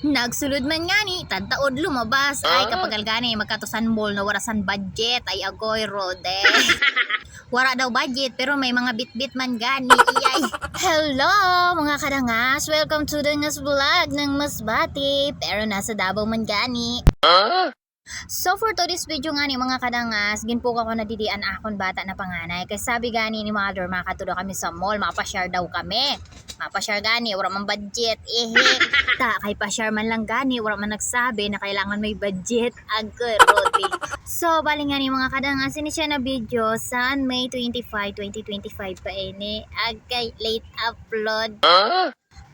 Nagsulod man nga ni, tadtaod lumabas. Ay, kapag gani, magkatusan mall na warasan budget. Ay, agoy, rode. Wara daw budget, pero may mga bit-bit man gani. Iyay. Hello, mga kadangas. Welcome to the Ngas Vlog ng Masbati. Pero nasa Davao man gani. So for today's video nga ni mga kadangas, ginpuk ako na didian akon bata na panganay. Kay sabi gani ni mother, makatudo kami sa mall, mapashare daw kami. Mapashare gani, wala man budget. Ta, kay pa-share man lang gani, wala man nagsabi na kailangan may budget. Agad, roti. So, bali nga ni mga kadangas, ini siya na video sa May 25, 2025 pa ini. Agay, late upload.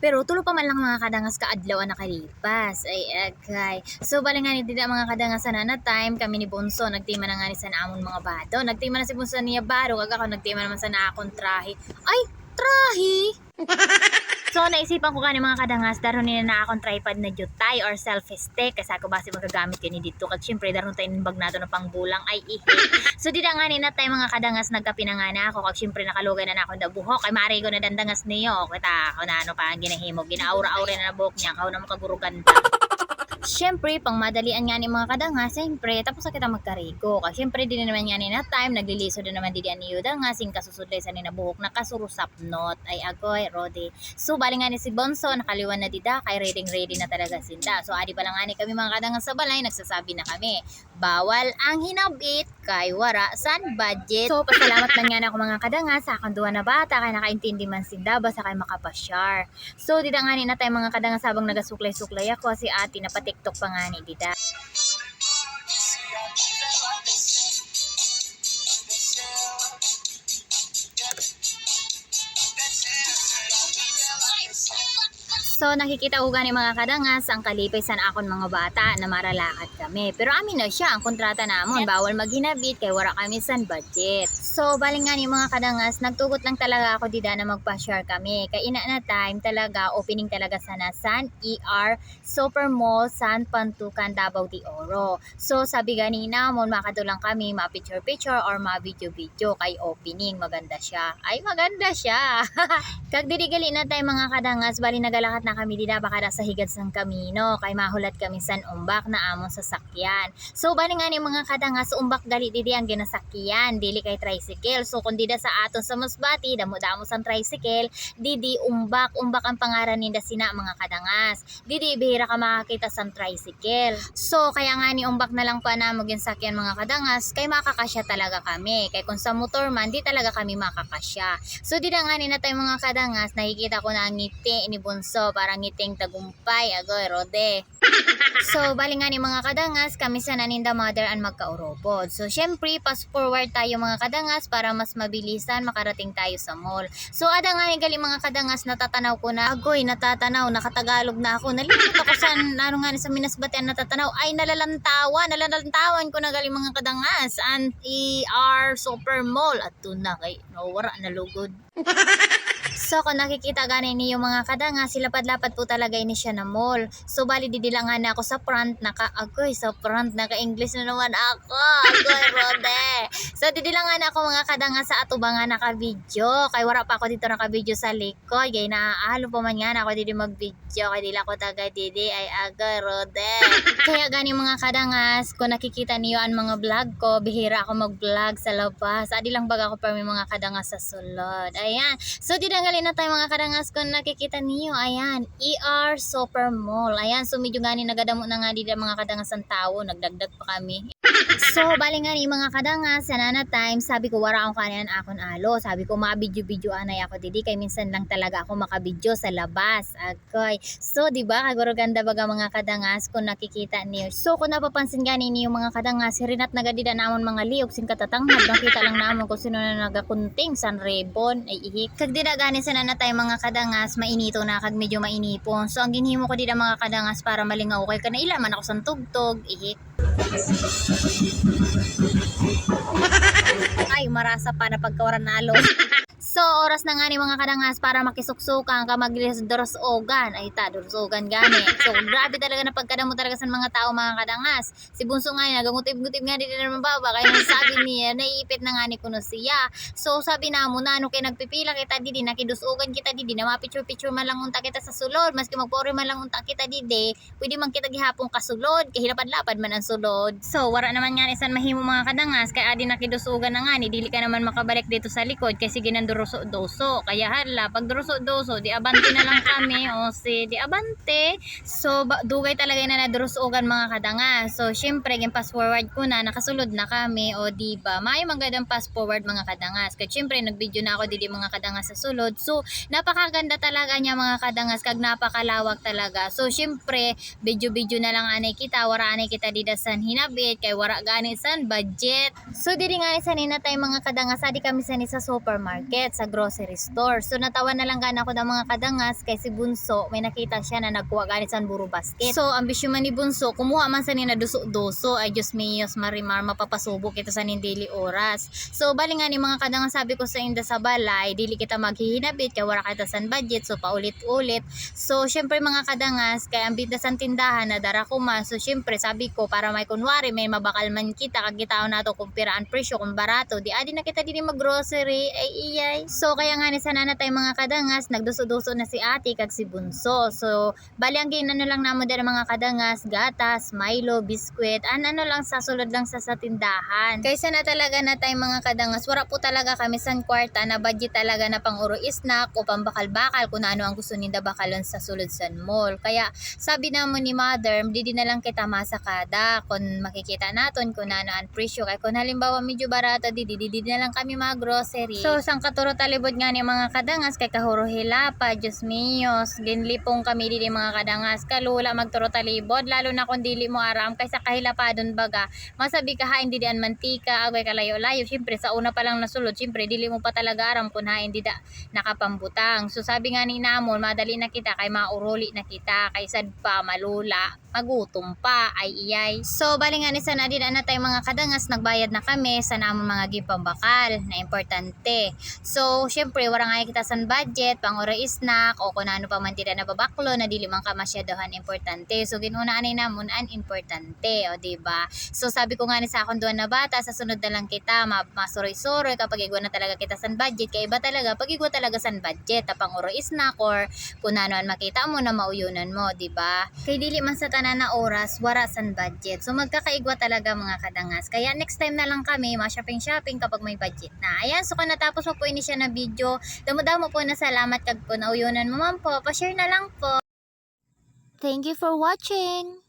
Pero tulo pa man lang mga kadangas kaadlaw na nakalipas. Ay agay. So bali nga ni dida mga kadangas na time kami ni Bunso nagtima na nga ni sa naamon mga bato. Nagtima na si Bunso niya baro kag ako nagtima naman sa naakon trahe. Ay, trahe. So naisipan ko gani mga kadangas daron ni na akong tripod na jutay or selfie stick kasi ako base magagamit kini dito kag syempre daron tayo bag nato na pangbulang ay ihi. So dida nga ni na tayo mga kadangas nagkapinanga na ako kag syempre nakalugay na ako da buhok kay mari ko na dandangas niyo kita ako na ano pa ang ginahimo ginaura-aura na buhok niya kaw na makagurugan ta. Siyempre, pang madalian nga ni mga kadangas, siyempre, tapos na kita magkarigo. Kasi siyempre, din naman nga ni na time, nagliliso din naman din ni Yuda nga, sing kasusudlay sa ni nabuhok, nakasurusap not, ay agoy, rode. So, bali nga ni si Bonso, nakaliwan na dida, kay ready na talaga sinda. So, adi pa lang nga ni kami mga kadangas sa balay, nagsasabi na kami, bawal ang hinabit, kay wara san budget. So, pasalamat man nga na ako mga kadangas, sa akong duwa na bata, kay nakaintindi man sinda, basta kay makapasyar. So, dida nga ni na tayo mga kadangas, habang nagasuklay-suklay ako, si ate TikTok pa nga ni dida. So nakikita ko gani mga kadangas ang kalipay sa akon mga bata na maralakad kami. Pero amin na siya ang kontrata namon, bawal maghinabit kay wala kami san budget. So baling nga ni mga kadangas, nagtugot lang talaga ako dida na magpa-share kami. Kay ina na time talaga opening talaga sana San ER Super Mall San Pantukan Davao de Oro. So sabi gani namon makadulang kami ma-picture or ma-video kay opening maganda siya. Ay maganda siya. Kag dirigali na tayo mga kadangas, bali nagalakat na kami dida baka sa higad sang kamino kay mahulat kami san umbak na amon sasakyan. So bali nga ni mga kadangas umbak gali didi ang ginasakyan dili kay tricycle. So kung dida sa aton sa Masbati damo-damo sang tricycle, didi umbak ang pangaran ninda sina mga kadangas. Didi bihira ka makakita sang tricycle. So kaya nga ni umbak na lang pa na mo ginsakyan mga kadangas kay makakasya talaga kami. Kay kung sa motor man di talaga kami makakasya. So dida nga ni na tayo mga kadangas nakikita ko na ang ngiti ni Bunso parang ngiting tagumpay agoy rode. So bali nga ni mga kadangas kami sa naninda mother ang magkaurobod. So syempre fast forward tayo mga kadangas para mas mabilisan makarating tayo sa mall. So ada nga ni gali mga kadangas natatanaw ko na agoy natatanaw nakatagalog na ako nalimot ako sa ano nga sa Minasbatian natatanaw ay nalalantawan ko na gali mga kadangas ang ER Super Mall at na kay nawara na lugod. So kung nakikita gani niyo mga kadangas, silapad-lapad po talaga ini siya na mall. So bali didilangan na ako sa front, naka-English na naman ako. Agoy rode. So didilangan na ako mga kadangas sa atubangan naka-video. Kay wala pa ako dito naka-video sa likod. Kay naahalo pa man nga na ako didi mag-video. Kay dila ko taga didi ay agoy rode. Kaya gani mga kadangas, kung nakikita niyo ang mga vlog ko, bihira ako mag-vlog sa labas. Adi lang baga ako para may mga kadangas sa sulod. Ayan. So didangali na tayo mga kadangas kung nakikita niyo. Ayan, ER Super Mall. Ayan, so medyo gani nagadamo na nga dito mga kadangas ang tao. Nagdagdag pa kami. So, bali nga ni mga kadangas, sa nana time, sabi ko wara akong kanan akon alo. Sabi ko mabidyo-bidyo anay ako didi kay minsan lang talaga ako makabidyo sa labas. Agoy. So, di ba kaguro ganda baga mga kadangas kung nakikita niyo. So, kung napapansin gani niyo mga kadangas, rinat nagadida namon mga liog sing katatanghad. Nakita lang namon kung sino na nagakunting san rebon ay ihik. Kag dida gani sa nana time mga kadangas, mainito na kag medyo mainipon. So, ang ginhimo ko dida mga kadangas para malingaw kay kanaila man ako san tugtog ihik. Ay, marasa pa na pagkawaran nalo. So oras na nga ni mga kadangas para makisuksukan ka magdorosogan. Ay ta, dorosogan gani. So grabe talaga na pagkadamo talaga sa mga tao mga kadangas. Si Bunso nga nagangutib-ngutib nga din naman baba kaya sabi niya naiipit na nga ni kuno siya. So sabi na mo na ano kay nagpipila kita didi nakidusugan kita didi na mapicture-picture man lang unta kita sa sulod maski magpore man lang unta kita didi pwede man kita gihapon kasulod kay hilapad-lapad man ang sulod. So wala naman nga isan mahimo mga kadangas kay adi nakidusugan na nga ni dili ka naman makabalik dito sa likod kasi ginanduruso-doso kaya hala pag duruso-doso di abante na lang kami o si di abante. So dugay talaga na nadurusogan mga kadangas. So syempre gin pass forward ko na nakasulod na kami o di ba may magandang pass forward mga kadangas kay syempre nag-video na ako dili mga kadangas sa sulod. So napakaganda talaga niya mga kadangas kag napakalawak talaga. So syempre video-video na lang anay kita wara anay kita didasan hinabit kay wara gani san budget. So diri nga ni sanina tay mga kadangas adi kami sani sa supermarket sa grocery store. So natawa na lang gana ko ng mga kadangas kay si Bunso may nakita siya na nagkuha gani san buro basket. So ambisyon man ni Bunso kumuha man sanina duso-doso ay Diyos miyos marimar mapapasubok kita sa daily oras. So bali nga ni mga kadangas sabi ko sa inda sa balay dili kita maghihinabit kay wala kita san budget so paulit-ulit. So syempre mga kadangas kay ang binta san tindahan na dara ko man. So syempre sabi ko para may kunwari may mabakal man kita kag gitaon nato kung piraan presyo kung barato di adi na kita dili mag-grocery ay iyay. So kaya nga ni sana na tay mga kadangas nagduso-duso na si ate kag si Bunso. So bali ang ginano lang namo dira mga kadangas gatas, Milo, biskwit ano lang sa sulod lang sa tindahan. Kaysa na talaga na tay mga kadangas wala po talaga kami san kwarta na budget talaga na pang uro snack o pambakal-bakal kung ano ang gusto ninda bakalon sa sulod san mall. Kaya sabi namo ni mother didi na lang kita masakada kung makikita naton kung ano ang presyo kay kung halimbawa medyo barato didi na lang kami mga grocery. So sang katuro talibod nga ni mga kadangas kay kahuro hilapa Diyos miyos ginlipong kami didi mga kadangas kalula magturo talibod lalo na kung dili mo aram kaysa kahilapadon baga masabi ka hain didi an mantika agay kalayo-layo syempre sa una pa lang nasulod syempre dili mo pa talaga aram kung hain dida nakapambutang. So sabi nga ni namon madali na kita kay mauruli na kita kay sad pa malula magutom pa ay iyay. So bali nga ni sana din na tay mga kadangas nagbayad na kami sa namon mga gipambakal na importante. So syempre wala nga kita san budget pang ora snack o kung ano pa man dida na babaklo na dili man ka masyadahan importante. So ginuna ani namon an importante o diba. So sabi ko nga ni sa akong duwan na bata sa sunod na lang kita masuroy-suroy kapag igwa na talaga kita san budget kay iba talaga pag igwa talaga san budget tapang ora snack or kung ano an makita mo na mauyunan mo diba. Kay dili man sa tanan na oras wara san budget. So magkakaigwa talaga mga kadangas. Kaya next time na lang kami ma-shopping kapag may budget na. Ayan, so kung natapos mo po ini siya na video, damo-damo po na salamat kag po nauyunan mo man po. Pa-share na lang po. Thank you for watching.